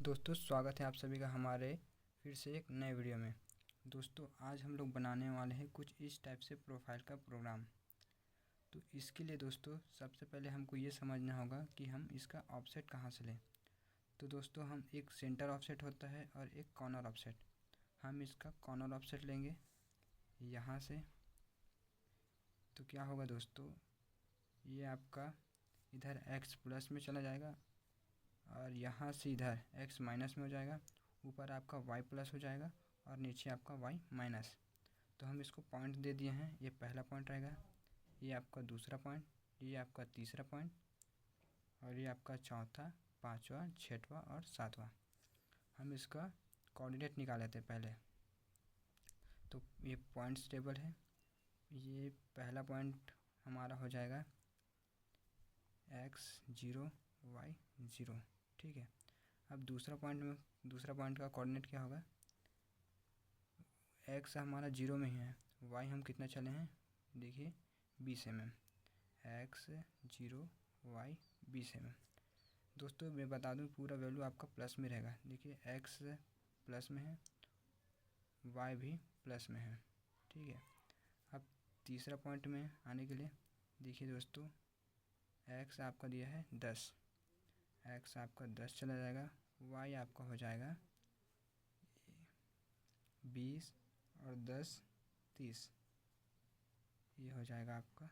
दोस्तों स्वागत है आप सभी का हमारे फिर से एक नए वीडियो में। दोस्तों आज हम लोग बनाने वाले हैं कुछ इस टाइप से प्रोफाइल का प्रोग्राम। तो इसके लिए दोस्तों सबसे पहले हमको ये समझना होगा कि हम इसका ऑफसेट कहाँ से लें। तो दोस्तों हम एक सेंटर ऑफसेट होता है और एक कॉर्नर ऑफसेट। हम इसका कॉर्नर ऑफसेट लेंगे यहाँ से। तो क्या होगा दोस्तों, ये आपका इधर x प्लस में चला जाएगा और यहाँ से इधर x माइनस में हो जाएगा। ऊपर आपका y प्लस हो जाएगा और नीचे आपका y माइनस। तो हम इसको पॉइंट दे दिए हैं। ये पहला पॉइंट रहेगा, ये आपका दूसरा पॉइंट, ये आपका तीसरा पॉइंट और ये आपका चौथा, पाँचवा, छठवां और सातवां। हम इसका कोऑर्डिनेट निकाल लेते हैं पहले। तो ये पॉइंट्स टेबल है। ये पहला पॉइंट हमारा हो जाएगा x 0 y 0, ठीक है। अब दूसरा पॉइंट का कोऑर्डिनेट क्या होगा, x हमारा 0 में ही है, y हम कितना चले हैं देखिए 20 mm, x 0 y 20 mm। दोस्तों मैं बता दूं पूरा वैल्यू आपका प्लस में रहेगा। देखिए x प्लस में है, y भी प्लस में है, ठीक है। अब तीसरा पॉइंट में आने के लिए देखिए दोस्तों, x आपका दिया है 10, x आपका 10 चला जाएगा, y आपका हो जाएगा 20 और 10 30, ये हो जाएगा आपका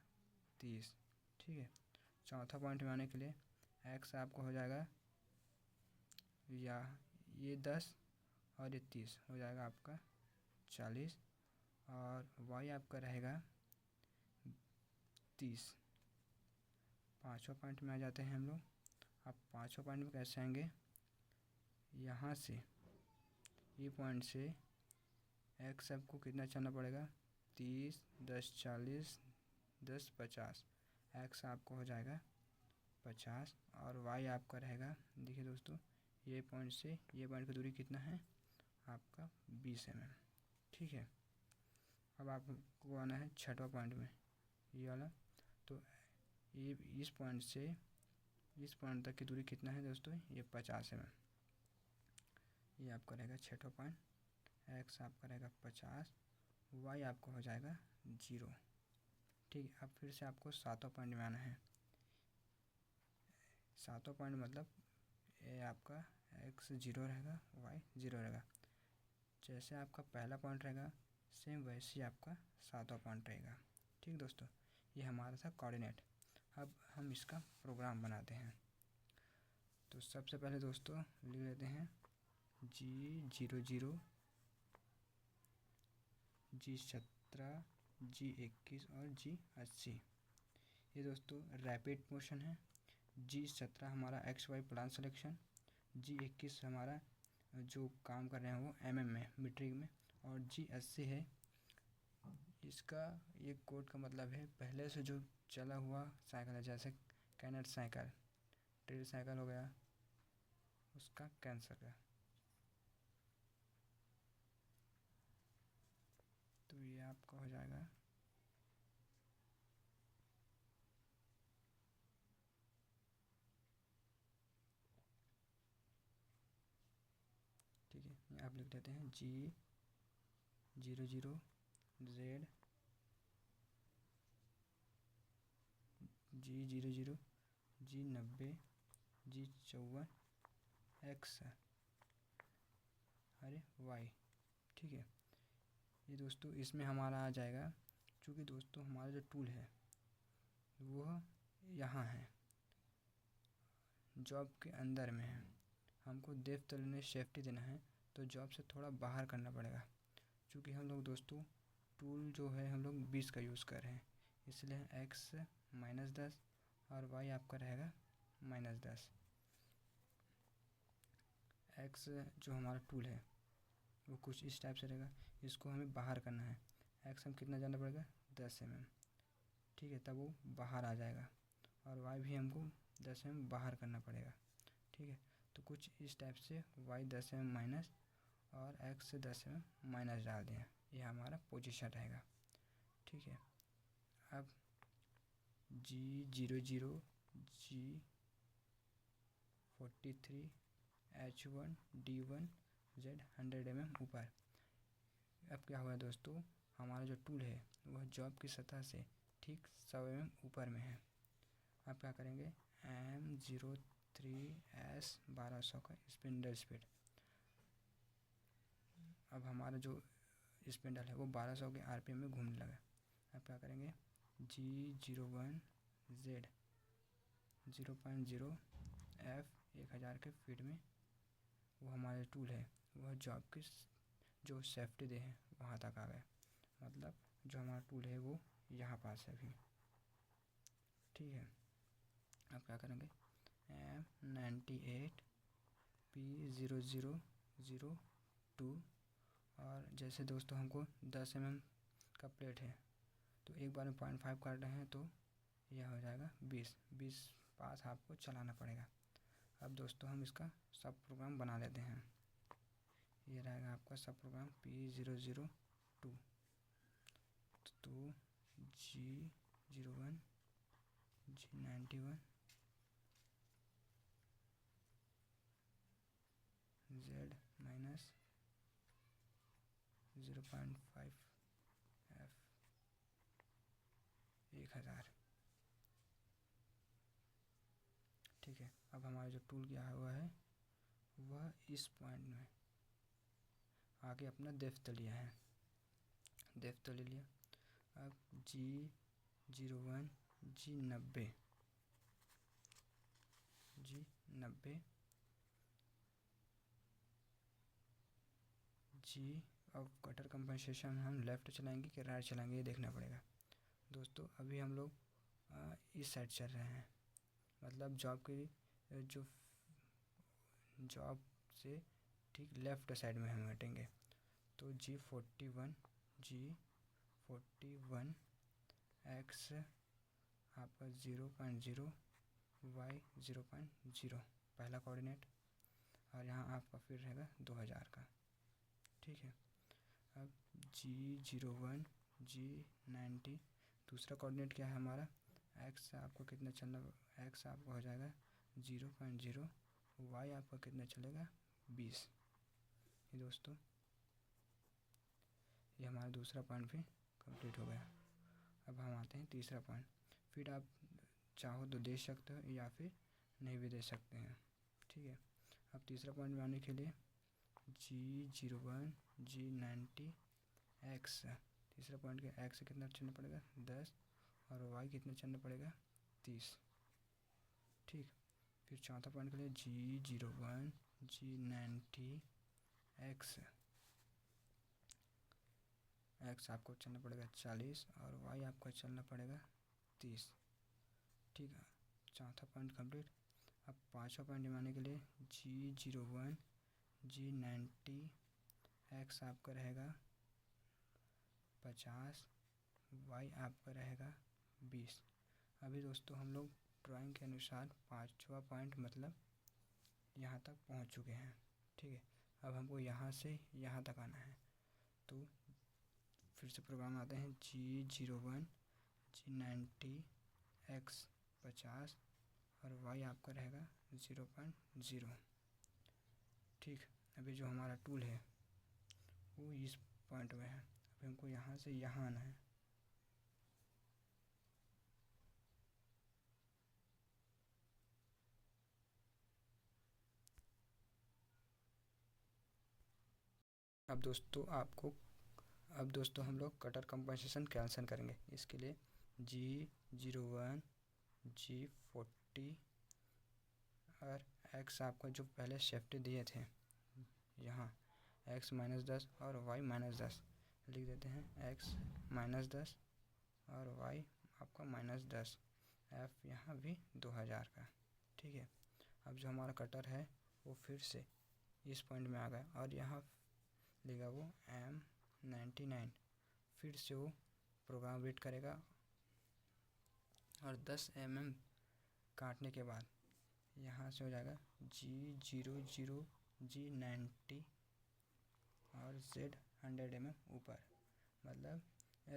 30, ठीक है। चौथा पॉइंट में आने के लिए x आपका हो जाएगा या ये 10 और ये 30 हो जाएगा आपका 40 और y आपका रहेगा 30। पाँचवा पॉइंट में आ जाते हैं हम लोग। अब पाँचवा पॉइंट में कैसे आएंगे, यहाँ से ये पॉइंट से x आपको कितना चलना पड़ेगा 30, 10 40, 10 50, x आपको हो जाएगा 50 और y आपका रहेगा, देखिए दोस्तों ये पॉइंट से ये पॉइंट की दूरी कितना है आपका 20 mm, ठीक है। अब आपको आना है छठवा पॉइंट में, ये वाला। तो ये इस पॉइंट से इस पॉइंट तक की दूरी कितना है दोस्तों, ये 50 mm। ये आपका रहेगा छठवा पॉइंट, x आपका रहेगा 50, y आपका हो जाएगा 0, ठीक है। अब फिर से आपको सातवां पॉइंट में आना है। सातवां पॉइंट मतलब ये आपका x 0 रहेगा, y 0 रहेगा। जैसे आपका पहला पॉइंट रहेगा सेम वैसे ही आपका सातवां पॉइंट रहेगा, ठीक दोस्तों। ये हमारा था कोऑर्डिनेट। अब हम इसका प्रोग्राम बनाते हैं। तो सबसे पहले दोस्तों लिख लेते हैं G00, G17, G21 और G80। ये दोस्तों रैपिड मोशन है। G17 हमारा XY प्लान सिलेक्शन, G21 हमारा जो काम कर रहे हैं वो mm में मीट्रिक में, और G80 है इसका ये कोड का मतलब है पहले से जो चला हुआ साइकिल है, जैसे कैनेट साइकिल, ट्रेल साइकिल हो गया, उसका कैंसर है। तो ये आपका हो जाएगा ठीक है। आप लिख देते हैं G00 Z, G00 G90 G54 X अरे Y, ठीक है। ये दोस्तों इसमें हमारा आ जाएगा, चूँकि दोस्तों हमारा जो टूल है वो यहाँ है, जॉब के अंदर में है। हमको डेप्थ लेने सेफ्टी देना है तो जॉब से थोड़ा बाहर करना पड़ेगा। चूँकि हम लोग दोस्तों टूल जो है हम लोग 20 का यूज़ कर रहे हैं, इसलिए x -10 और y आपका रहेगा -10। x जो हमारा टूल है वो कुछ इस टाइप से रहेगा, इसको हमें बाहर करना है। x हम कितना जाना पड़ेगा 10 mm, ठीक है, तब वो बाहर आ जाएगा। और y भी हमको 10 mm बाहर करना पड़ेगा, ठीक है। तो कुछ इस टाइप से y 10 mm माइनस और x 10 mm माइनस डाल दें, ये हमारा पोजीशन रहेगा, ठीक है। अब G00 G43 H1 D1 Z 100 mm ऊपर। अब क्या हुआ दोस्तों, हमारा जो टूल है वह जॉब की सतह से ठीक 100 mm ऊपर में है। अब क्या करेंगे, M03S 1200 का स्पिंडल स्पीड। अब हमारा जो स्पिंडल है वो 1200 के RPM में घूमने लगा। अब क्या करेंगे, G01 Z 0.0 F 1000 के फीट में वो हमारा टूल है वह जॉब की जो सेफ्टी दे है वहाँ तक आ गया। मतलब जो हमारा टूल है वो यहाँ पास है अभी। ठीक है, अब क्या करेंगे, M98 P0002 और जैसे दोस्तों हमको 10 mm का प्लेट है तो एक बार में 0.5 काट रहे हैं तो यह हो जाएगा 20 पास आपको चलाना पड़ेगा। अब दोस्तों हम इसका सब प्रोग्राम बना लेते हैं। ये रहेगा आपका सब प्रोग्राम P002 तो G01 G91 Z minus 0.5 F 1000। ठीक है, अब हमारा जो टूल गया हुआ है वह इस पॉइंट में आगे अपना डेप्थ लिया है, डेप्थ ले लिया। अब G01 G90 G। अब कटर कंपनसेशन हम लेफ़्ट चलाएंगे कि राइट चलाएंगे ये देखना पड़ेगा। दोस्तों अभी हम लोग इस साइड चल रहे हैं, मतलब जॉब की जो जॉब से ठीक लेफ़्ट साइड में हम हटेंगे। तो G41 X आपका 0.0 Y 0.0 पहला कोऑर्डिनेट और यहाँ आपका फिर रहेगा 2000 का। ठीक है, अब G01 G90 दूसरा कोऑर्डिनेट क्या है हमारा, X आपको कितना चलना, X आपका हो जाएगा 0.0 Y आपका कितना चलेगा 20। ये दोस्तों ये हमारा दूसरा पॉइंट भी कंप्लीट हो गया। अब हम आते हैं तीसरा पॉइंट। फिर आप चाहो तो दे सकते हो या फिर नहीं भी दे सकते हैं। ठीक है, अब तीसरा पॉइंट में आने के लिए G01 G90 X, तीसरा पॉइंट के X से कितना चलना पड़ेगा 10 और Y कितना चलना पड़ेगा 30। ठीक, फिर चौथा पॉइंट के लिए G01 G90 X आपको चलना पड़ेगा 40 और Y आपको चलना पड़ेगा 30। ठीक है, चौथा पॉइंट कंप्लीट। अब पाँचवा पॉइंट में आने के लिए G01 G90 X आपका रहेगा 50, Y आपका रहेगा 20। अभी दोस्तों हम लोग ड्राइंग के अनुसार पाँचवा पॉइंट मतलब यहाँ तक पहुँच चुके हैं। ठीक है, अब हमको यहाँ से यहाँ तक आना है। तो फिर से प्रोग्राम आते हैं G01 G90 X 50 और Y आपका रहेगा 0.0। ठीक, अभी जो हमारा टूल है वो इस पॉइंट में है। अभी हमको यहाँ से यहाँ आना है। अब दोस्तों हम लोग कटर कंपनसेशन कैंसिल करेंगे। इसके लिए G01 G40 और X आपका जो पहले सेफ्टी दिए थे यहाँ X -10 और Y -10 लिख देते हैं। X -10 और Y आपका -10, F यहाँ भी 2000 का। ठीक है, अब जो हमारा कटर है वो फिर से इस पॉइंट में आ गया और यहाँ लेगा वो M99। फिर से वो प्रोग्राम वेट करेगा और 10 mm काटने के बाद यहाँ से हो जाएगा G00 G90 और Z 100 mm ऊपर, मतलब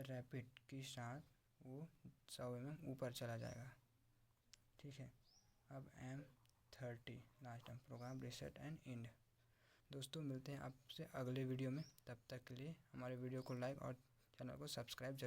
रैपिड के साथ वो 100 mm ऊपर चला जाएगा। ठीक है, अब 30 last time programme reset and end. दोस्तों मिलते हैं आपसे अगले वीडियो में, तब तक के लिए हमारे वीडियो को लाइक और चैनल को सब्सक्राइब जरूर।